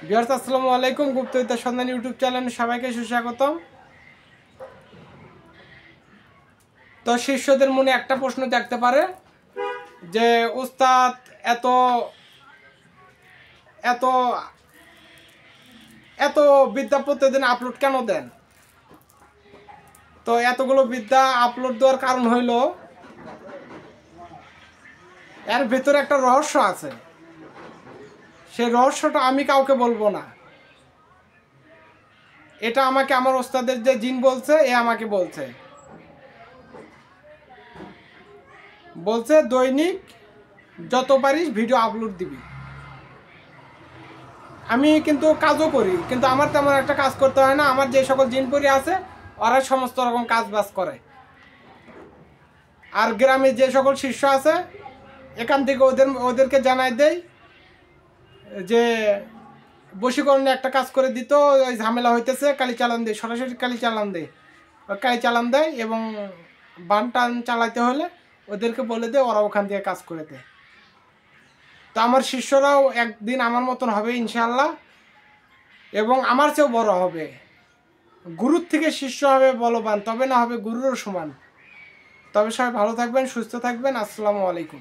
Viewers আসসালামু আলাইকুম। গুপ্তবিদ্যা সন্ধান ইউটিউব চ্যানেলে সবাইকে সুস্বাগতম। তো শিষ্যদের মনে একটা প্রশ্ন থাকতে পারে যে উস্তাদ এত এত এত বিদ্যা প্রতিদিন আপলোড কেন দেন? তো এতগুলো বিদ্যা আপলোড দেওয়ার কারণ হইল এর ভেতরে একটা রহস্য আছে। সেই রহস্যটা আমি কাউকে বলবো না। এটা আমাকে আমার ওস্তাদের যে জিন বলছে, এ আমাকে বলছে দৈনিক যত পারিস ভিডিও আপলোড দিবি। আমি কিন্তু কাজও করি, কিন্তু আমার তেমন একটা কাজ করতে হয় না। আমার যে সকল জিনপরি আছে ওরা সমস্ত রকম কাজ বাজ করে। আর গ্রামে যে সকল শিষ্য আছে এখান থেকে ওদেরকে জানাই দেই যে বশীকরণে একটা কাজ করে দিত, ওই ঝামেলা হইতেছে, কালি চালান দেয়, সরাসরি কালি চালান দেয় এবং বান টান চালাইতে হলে ওদেরকে বলে দেয়, ওরা ওখান থেকে কাজ করে দেয়। তো আমার শিষ্যরাও একদিন আমার মতন হবে ইনশাআল্লাহ, এবং আমার চেয়েও বড় হবে। গুরুর থেকে শিষ্য হবে বলবান, তবে না হবে গুরুরও সমান। তবে সবাই ভালো থাকবেন, সুস্থ থাকবেন। আসসালামু আলাইকুম।